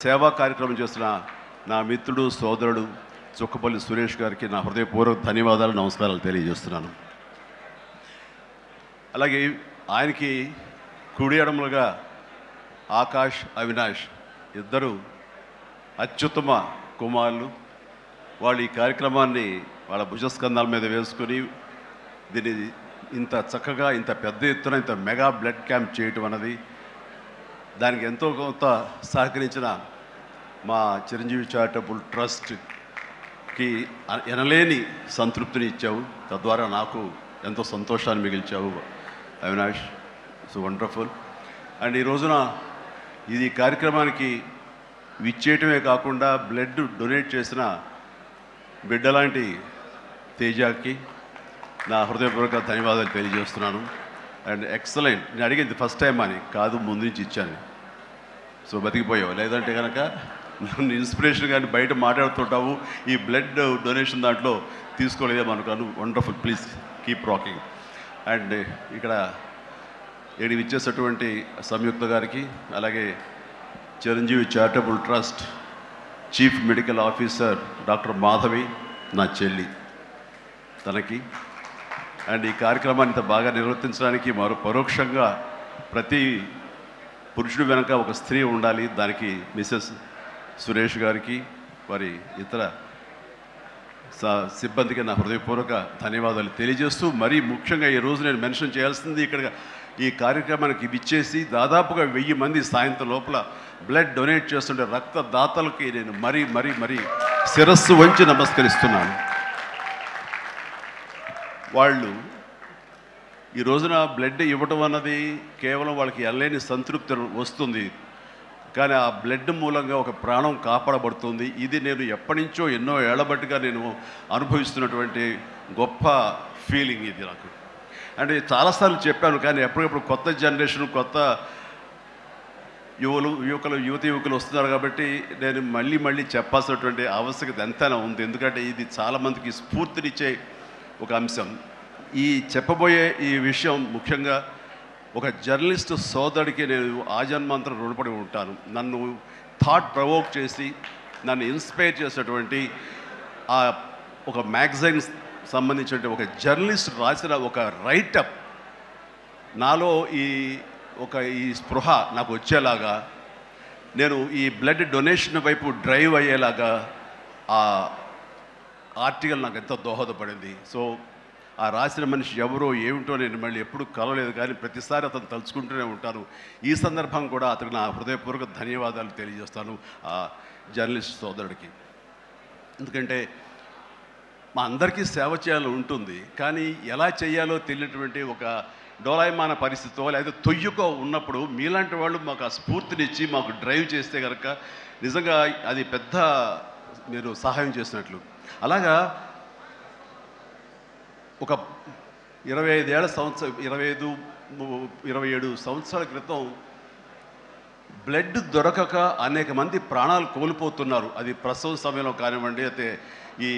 సేవా కార్యక్రమం చేస్తున్న నా మిత్రుడు సోదరుడు చుక్కపల్లి సురేష్ గారికి నా హృదయపూర్వక ధన్యవాదాలు నమస్కారాలు తెలియజేస్తున్నాను. అలాగే ఆయనకి కుడి ఎడమలుగా ఆకాష్ అవినాష్ ఇద్దరు అత్యుత్తమ కుమారులు. వాళ్ళు ఈ కార్యక్రమాన్ని వాళ్ళ భుజస్కంధాల మీద వేసుకొని దీన్ని ఇంత చక్కగా ఇంత పెద్ద ఎత్తున ఇంత మెగా బ్లడ్ క్యాంప్ చేయటం అన్నది దానికి ఎంతో కొంత సహకరించిన మా చిరంజీవి చారిటబుల్ ట్రస్ట్కి ఎనలేని సంతృప్తిని ఇచ్చావు. తద్వారా నాకు ఎంతో సంతోషాన్ని మిగిల్చావు అవినాష్. So wonderful. అండ్ ఈ రోజున ఇది కార్యక్రమానికి విచ్చేయటమే కాకుండా బ్లడ్ డొనేట్ చేసిన బిడ్డలాంటి తేజాకి నా హృదయపూర్వక ధన్యవాదాలు తెలియజేస్తున్నాను. And excellent. నేను అడిగింది ఫస్ట్ టైం అని కాదు, ముందు నుంచి ఇచ్చాను. సో బతికిపోయావు. లేదంటే కనుక నన్ను ఇన్స్పిరేషన్ కానీ బయట మాట్లాడుతుంటావు, ఈ బ్లడ్ డొనేషన్ దాంట్లో తీసుకోలేదేమో అనుకోను. Wonderful. Please keep rocking. And ఇక్కడ ఏడికి ఇచ్చేసేటువంటి సంయుక్త గారికి, అలాగే Chiranjeevi charitable trust chief medical officer doctor Madhavi నా చెల్లి, తనకి అండ్ ఈ కార్యక్రమాన్ని ఇంత బాగా నిర్వర్తించడానికి పరోక్షంగా ప్రతి పురుషుడు వెనక ఒక స్త్రీ ఉండాలి, దానికి మిసెస్ సురేష్ గారికి వారి ఇతర సిబ్బందికి నా హృదయపూర్వక ధన్యవాదాలు తెలియజేస్తూ, మరీ ముఖ్యంగా ఈ రోజు నేను మెన్షన్ చేయాల్సింది, ఇక్కడ ఈ కార్యక్రమానికి విచ్చేసి దాదాపుగా 1000 మంది సాయంత్రం లోపల బ్లడ్ డొనేట్ చేస్తుంటే రక్తదాతలకి నేను మరీ మరీ మరీ శిరస్సు వంచి నమస్కరిస్తున్నాను. వాళ్ళు ఈ రోజున బ్లడ్ ఇవ్వటం అన్నది కేవలం వాళ్ళకి ఎనలేని సంతృప్తి వస్తుంది, కానీ ఆ బ్లడ్ మూలంగా ఒక ప్రాణం కాపాడబడుతుంది. ఇది నేను ఎప్పటి నుంచో ఎన్నో ఏళ్లబట్టిగా నేను అనుభవిస్తున్నటువంటి గొప్ప ఫీలింగ్ ఇది నాకు. అంటే చాలాసార్లు చెప్పాను, కానీ ఎప్పటికప్పుడు కొత్త జనరేషన్, కొత్త యువకులు వస్తున్నారు కాబట్టి నేను మళ్ళీ చెప్పాల్సినటువంటి ఆవశ్యకత ఎంతైనా ఉంది. ఎందుకంటే ఇది చాలామందికి స్ఫూర్తినిచ్చే ఒక అంశం. ఈ చెప్పబోయే ఈ విషయం ముఖ్యంగా ఒక జర్నలిస్ట్ సోదరుడికి నేను ఆజన్మాంతరం రుణపడి ఉంటాను. నన్ను థాట్ ప్రవోక్ చేసి నన్ను ఇన్స్పైర్ చేసినటువంటి ఆ ఒక మ్యాగజైన్ సంబంధించిన ఒక జర్నలిస్ట్ రాసిన ఒక రైటప్ నాలో ఈ స్పృహ నాకు వచ్చేలాగా, నేను ఈ బ్లడ్ డొనేషన్ వైపు డ్రైవ్ అయ్యేలాగా ఆ ఆర్టికల్ నాకు ఎంతో దోహదపడింది. సో ఆ రాసిన మనిషి ఎవరో ఏమిటో నేను మళ్ళీ ఎప్పుడు కలవలేదు, కానీ ప్రతిసారి అతను తలుచుకుంటూనే ఉంటాను. ఈ సందర్భం కూడా అతనికి నా హృదయపూర్వక ధన్యవాదాలు తెలియజేస్తాను ఆ జర్నలిస్ట్ సోదరుడికి. ఎందుకంటే మా అందరికీ సేవ చేయాలని ఉంటుంది, కానీ ఎలా చేయాలో తెలియనటువంటి ఒక డోలాయమాన పరిస్థితితో లేదా తొయ్యుకో ఉన్నప్పుడు మీలాంటి వాళ్ళు మాకు ఆ స్ఫూర్తినిచ్చి మాకు డ్రైవ్ చేస్తే కనుక నిజంగా అది పెద్ద మీరు సహాయం చేసినట్లు. అలాగా ఒక 27 సంవత్సరాల క్రితం బ్లడ్ దొరకక అనేక మంది ప్రాణాలు కోల్పోతున్నారు. అది ప్రసవ సమయంలో కానివ్వండి, అయితే ఈ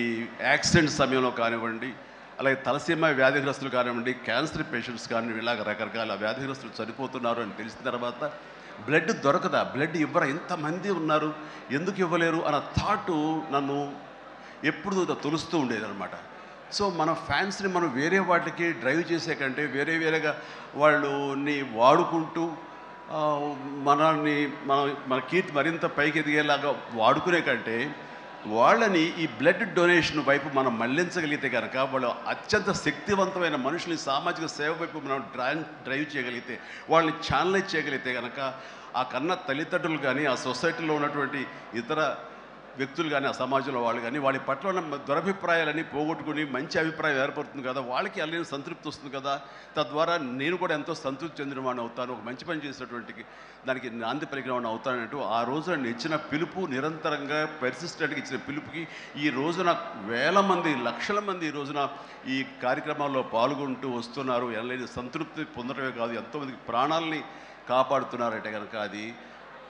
యాక్సిడెంట్ సమయంలో కానివ్వండి, అలాగే తలసీమ వ్యాధిగ్రస్తులు కానివ్వండి, క్యాన్సర్ పేషెంట్స్ కానివ్వండి, ఇలాగ రకరకాల వ్యాధిగ్రస్తులు చనిపోతున్నారు అని తెలిసిన తర్వాత బ్లడ్ దొరకదా, బ్లడ్ ఇవ్వరా, ఇంతమంది ఉన్నారు, ఎందుకు ఇవ్వలేరు అన్న థాటు నన్ను ఎప్పుడు తొలుస్తూ ఉండేదన్నమాట. సో మన ఫ్యాన్స్ని మనం వేరే వాటికి డ్రైవ్ చేసే కంటే వేరేగా వాళ్ళని వాడుకుంటూ మన కీర్తి మరింత పైకి ఎదిగేలాగా వాడుకునే కంటే వాళ్ళని ఈ బ్లడ్ డొనేషన్ వైపు మనం మళ్లించగలిగితే కనుక, వాళ్ళు అత్యంత శక్తివంతమైన మనుషుల్ని సామాజిక సేవ వైపు మనం డ్రైవ్ చేయగలిగితే, వాళ్ళని ఛానలైజ్ చేయగలిగితే కనుక ఆ కన్న తల్లిదండ్రులు కానీ, ఆ సొసైటీలో ఉన్నటువంటి ఇతర వ్యక్తులు కానీ, ఆ సమాజంలో వాళ్ళు కానీ వాళ్ళ పట్ల ఉన్న దురభిప్రాయాలన్నీ పోగొట్టుకుని మంచి అభిప్రాయం ఏర్పడుతుంది కదా, వాళ్ళకి అల్లని సంతృప్తి వస్తుంది కదా, తద్వారా నేను కూడా ఎంతో సంతృప్తి చెందిన వాడిని అవుతాను, ఒక మంచి పని చేసినటువంటి దానికి నాంది పలికిన వాడిని అవుతానంటూ ఆ రోజు నేను ఇచ్చిన పిలుపు, నిరంతరంగా పెర్సిస్టెంట్గా ఇచ్చిన పిలుపుకి ఈ రోజున వేల మంది, లక్షల మంది ఈ రోజున ఈ కార్యక్రమాల్లో పాల్గొంటూ వస్తున్నారు. ఎనలేని సంతృప్తి పొందడమే కాదు, ఎంతోమందికి ప్రాణాలని కాపాడుతున్నారంటే కనుక అది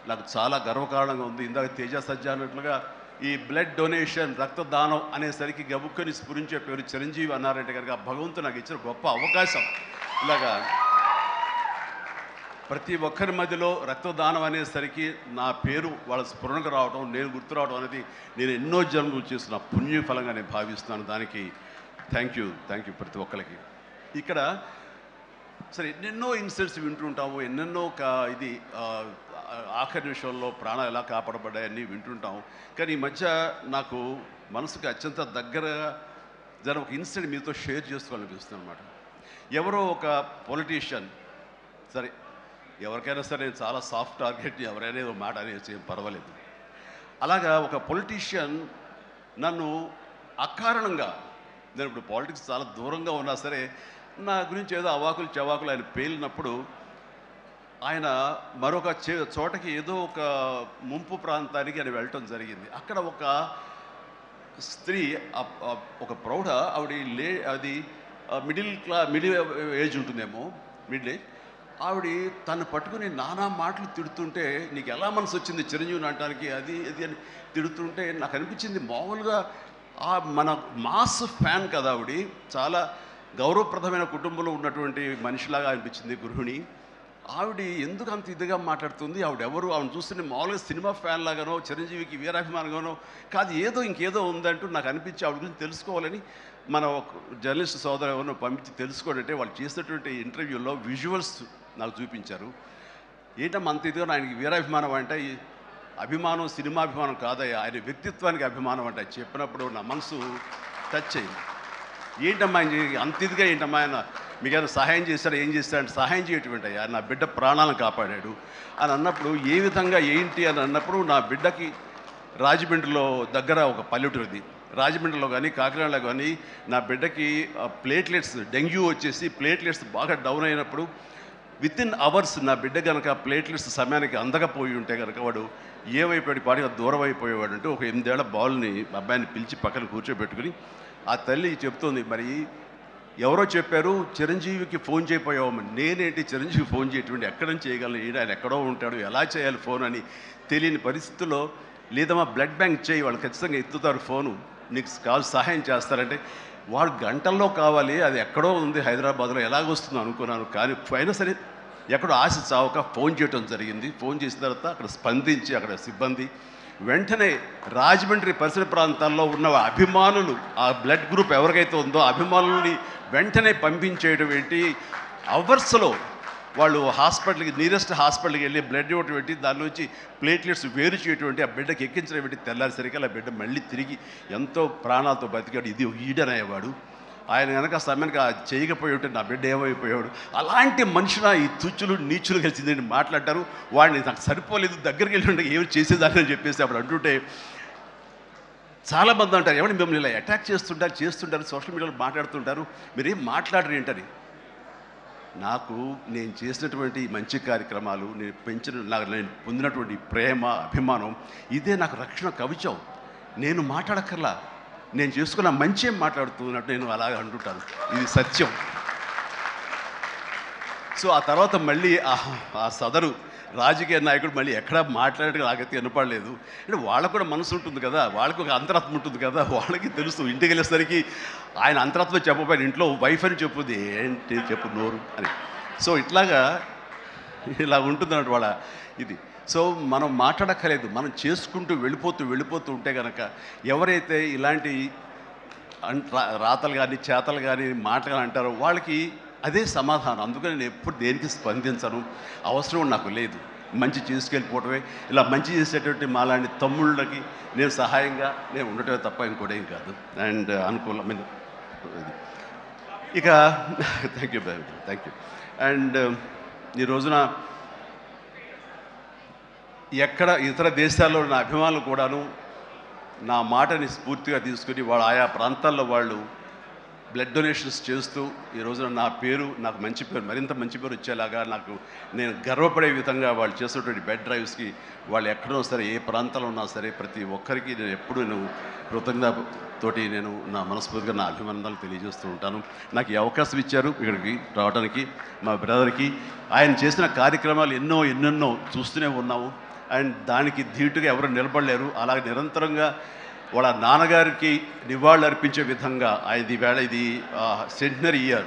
నాకు చాలా గర్వకారణంగా ఉంది. ఇందాక తేజ సజ్జ అన్నట్లుగా ఈ బ్లడ్ డొనేషన్, రక్తదానం అనేసరికి గబుక్కని స్ఫురించే పేరు చిరంజీవి అన్నారంటే కనుక భగవంతుడు నాకు ఇచ్చిన గొప్ప అవకాశం. ఇలాగా ప్రతి ఒక్కరి మధ్యలో రక్తదానం అనేసరికి నా పేరు వాళ్ళ స్ఫురణకు రావడం, నేను గుర్తు రావడం అనేది నేను ఎన్నో జన్మలు చేసిన పుణ్యఫలంగా నేను భావిస్తున్నాను. దానికి థ్యాంక్ యూ ప్రతి ఒక్కరికి. ఇక్కడ సరే ఎన్నెన్నో ఇన్సిడెంట్స్ వింటుంటాము, ఎన్నెన్నో ఇది ఆఖరి నిమిషంలో ప్రాణాలు ఎలా కాపాడబడ్డాయని వింటుంటాము. కానీ ఈ మధ్య నాకు మనసుకు అత్యంత దగ్గరగా జరిగిన ఒక ఇన్సిడెంట్ మీతో షేర్ చేసుకోవాలనిపిస్తుంది అనమాట. ఎవరో ఒక పొలిటీషియన్, సరే ఎవరికైనా సరే నేను చాలా సాఫ్ట్ టార్గెట్, ఎవరైనా ఏదో మాట అనేది ఏం పర్వాలేదు. అలాగా ఒక పొలిటీషియన్ నన్ను అకారణంగా, నేను ఇప్పుడు పాలిటిక్స్ చాలా దూరంగా ఉన్నా సరే నా గురించి ఏదో అవాకులు చవాకులు ఆయన పేలినప్పుడు ఆయన మరొక చోటకి ఏదో ఒక ముంపు ప్రాంతానికి ఆయన వెళ్ళటం జరిగింది. అక్కడ ఒక స్త్రీ, ఒక ప్రౌఢ ఆవిడ అది మిడిల్ ఏజ్ ఉంటుందేమో, మిడిల్ ఏజ్. ఆవిడ తను పట్టుకుని నానా మాటలు తిడుతుంటే, నీకు ఎలా మనసు వచ్చింది చిరంజీవిని అనడానికి, అది అని తిడుతుంటే నాకు అనిపించింది మామూలుగా మన మాస్ ఫ్యాన్ కదా ఆవిడ, చాలా గౌరవప్రదమైన కుటుంబంలో ఉన్నటువంటి మనిషిలాగా అనిపించింది గృహిణి. ఆవిడ ఎందుకు అంత ఇదిగా మాట్లాడుతుంది, ఆవిడెవరు, ఆవిడ చూస్తుంటే మామూలుగా సినిమా ఫ్యాన్ లాగానో చిరంజీవికి వీరాభిమానంగానో కాదు, ఇంకేదో ఉందంటూ నాకు అనిపించి ఆవిడ గురించి తెలుసుకోవాలని మన జర్నలిస్ట్ సోదరు ఎవరినో పంపించి తెలుసుకోవాలంటే వాళ్ళు చేసినటువంటి ఇంటర్వ్యూలో విజువల్స్ నాకు చూపించారు. ఏంటమ్మా అంత ఇదిగా, ఆయనకి వీరాభిమానం అంటే అభిమానం సినిమాభిమానం కాదయ్యా, ఆయన వ్యక్తిత్వానికి అభిమానం అంటే చెప్పినప్పుడు నా మనసు టచ్ అయింది. ఏంటమ్మా అంత ఇదిగా, ఏంటమ్మా ఆయన మీకు ఏమైనా సహాయం చేశారా, ఏం చేశారంటే సహాయం చేయటువంటి అయ్యా, నా బిడ్డ ప్రాణాలను కాపాడాడు అని అన్నప్పుడు, ఏ విధంగా ఏంటి అని అన్నప్పుడు, నా బిడ్డకి రాజమండ్రిలో దగ్గర ఒక పల్లెటూరిది, రాజమండ్రిలో కానీ కాకినాడలో కానీ నా బిడ్డకి ప్లేట్లెట్స్, డెంగ్యూ వచ్చేసి ప్లేట్లెట్స్ బాగా డౌన్ అయినప్పుడు వితిన్ అవర్స్ నా బిడ్డ కనుక ప్లేట్లెట్స్ సమయానికి అందకపోయి ఉంటే కనుక వాడు ఏమైపోయాడు, పాటిగా దూరం అయిపోయేవాడు. అంటే ఒక 8 ఏళ్ల బాలుని అబ్బాయిని పిలిచి పక్కన కూర్చోబెట్టుకుని ఆ తల్లి చెప్తుంది, మరి ఎవరో చెప్పారు చిరంజీవికి ఫోన్ చేయపోయావమ్మని. నేనేంటి చిరంజీవి ఫోన్ చేయటువంటి, ఎక్కడి నుంచి చేయగలను, ఆయన ఎక్కడో ఉంటాడు, ఎలా చేయాలి ఫోన్ అని తెలియని పరిస్థితుల్లో, లేదమ్మా బ్లడ్ బ్యాంక్ చేయి, వాళ్ళు ఖచ్చితంగా ఎత్తుతారు ఫోను, నీకు కాల్ సహాయం చేస్తారంటే, వాడు గంటల్లో కావాలి, అది ఎక్కడో ఉంది హైదరాబాద్లో, ఎలాగొస్తుందో అనుకున్నాను. కానీ అయినా సరే ఎక్కడో ఆశ చావక ఫోన్ చేయడం జరిగింది. ఫోన్ చేసిన తర్వాత అక్కడ స్పందించి అక్కడ సిబ్బంది వెంటనే రాజమండ్రి పరిసర ప్రాంతాల్లో ఉన్న అభిమానులు, ఆ బ్లడ్ గ్రూప్ ఎవరికైతే ఉందో అభిమానుల్ని వెంటనే పంపించేయడం ఏంటి, అవర్స్లో వాళ్ళు హాస్పిటల్కి, నీరెస్ట్ హాస్పిటల్కి వెళ్ళి బ్లడ్ ఇవ్వటం ఏంటి, దాని నుంచి ప్లేట్లెట్స్ వేరు చేయటువంటి, ఆ బిడ్డకి ఎక్కించడం ఏంటి, తెల్లారిసరికి ఆ బిడ్డ మళ్ళీ తిరిగి ఎంతో ప్రాణాలతో బతికాడు. ఇది ఈడనయ్యేవాడు. ఆయన కనుక సమయానికి చేయకపోయి ఉంటే నా బిడ్డ ఏమైపోయాడు. అలాంటి మనుషుల ఈ తుచ్చులు నీచులు కలిసిందని మాట్లాడతారు. వాడిని నాకు సరిపోలేదు, దగ్గరికి వెళ్ళి ఉంటే ఏమి చేసేదాన్ని అని చెప్పేసి అప్పుడు అంటుంటే చాలామంది అంటారు, ఎవరిని మిమ్మల్ని ఇలా అటాక్ చేస్తుంటారు సోషల్ మీడియాలో మాట్లాడుతుంటారు, మీరేం మాట్లాడరు ఏంటని. నాకు నేను చేసినటువంటి మంచి కార్యక్రమాలు, నేను పొందినటువంటి ప్రేమ అభిమానం, ఇదే నాకు రక్షణ కవచం. నేను మాట్లాడక్కర్లా, నేను చేసుకున్న మంచి మాట్లాడుతున్నట్టు నేను అలాగే అంటుంటాను, ఇది సత్యం. సో ఆ తర్వాత మళ్ళీ ఆ సదరు రాజకీయ నాయకుడు మళ్ళీ ఎక్కడా మాట్లాడేది నాకైతే వినపడలేదు. అంటే వాళ్ళకు కూడా మనసు ఉంటుంది కదా, వాళ్ళకి ఒక అంతరాత్మ ఉంటుంది కదా, వాళ్ళకి తెలుసు. ఇంటికి వెళ్ళేసరికి ఆయన అంతరాత్మ చెప్పబోయిన ఇంట్లో వైఫ్ అని చెప్పుద్ది, ఏంటి చెప్పు నోరు అని. సో ఇలా ఉంటుంది అన్నట్టు వాళ్ళ ఇది. సో మనం మాట్లాడక్కర్లేదు, మనం చేసుకుంటూ వెళ్ళిపోతూ ఉంటే కనుక ఎవరైతే ఇలాంటి రాతలు కానీ చేతలు కానీ మాటలు అంటారో వాళ్ళకి అదే సమాధానం. అందుకని నేను ఎప్పుడు దేనికి స్పందించను, అవసరం నాకు లేదు. మంచి చేసుకెళ్ళిపోవటమే, ఇలా మంచి చేసేటువంటి మాలాంటి తమ్ముళ్ళకి నేను సహాయంగా నేను ఉండటమే తప్ప ఇంకోటేం కాదు. అండ్ అనుకూలమైన ఇక థ్యాంక్ యూ. అండ్ ఈ రోజున ఎక్కడ ఇతర దేశాల్లో ఉన్న అభిమానులు కూడాను నా మాటని స్ఫూర్తిగా తీసుకుని వాళ్ళ ఆయా ప్రాంతాల్లో వాళ్ళు బ్లడ్ డొనేషన్స్ చేస్తూ ఈ రోజున నా పేరు, నాకు మంచి పేరు, మరింత మంచి పేరు వచ్చేలాగా నేను గర్వపడే విధంగా వాళ్ళు చేసేటువంటి బెడ్ డ్రైవ్స్కి వాళ్ళు ఎక్కడో సరే, ఏ ప్రాంతంలో ఉన్నా సరే, ప్రతి ఒక్కరికి నేను ఎప్పుడు కృతజ్ఞతతోటి నేను నా మనస్ఫూర్తిగా నా అభినందనలు తెలియజేస్తూ ఉంటాను. నాకు ఈ అవకాశం ఇచ్చారు ఇక్కడికి రావడానికి, మా బ్రదర్కి. ఆయన చేసిన కార్యక్రమాలు ఎన్నెన్నో చూస్తూనే ఉన్నాము. అండ్ దానికి ధీటుగా ఎవరు నిలబడలేరు. అలాగే నిరంతరంగా వాళ్ళ నాన్నగారికి నివాళులు అర్పించే విధంగా ఇది సెంటనరీ ఇయర్.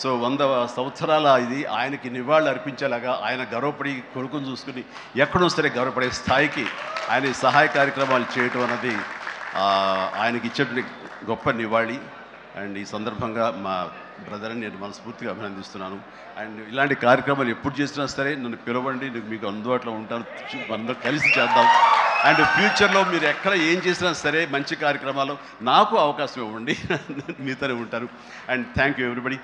సో 100 సంవత్సరాల ఇది ఆయనకి నివాళులు అర్పించేలాగా ఆయన గర్వపడి కొడుకుని చూసుకుని ఎక్కడో సరే గర్వపడే స్థాయికి ఆయన ఈ సహాయ కార్యక్రమాలు చేయటం అన్నది ఆయనకి ఇచ్చేటువంటి గొప్ప నివాళి. అండ్ ఈ సందర్భంగా మా బ్రదర్ని నేను మనస్ఫూర్తిగా అభినందిస్తున్నాను. అండ్ ఇలాంటి కార్యక్రమాలు ఎప్పుడు చేసినా సరే నన్ను పిలవండి, మీకు అందుబాటులో ఉంటాను, అందరూ కలిసి చేద్దాం. అండ్ ఫ్యూచర్లో మీరు ఎక్కడ ఏం చేసినా సరే మంచి కార్యక్రమాలు నాకు అవకాశం ఇవ్వండి, మీతోనే ఉంటారు. And thank you everybody.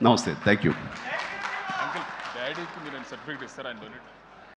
నమస్తే, థ్యాంక్ యూ. అంకుల్ డాడీకి మీరు సర్టిఫికేట్ ఇస్తారా?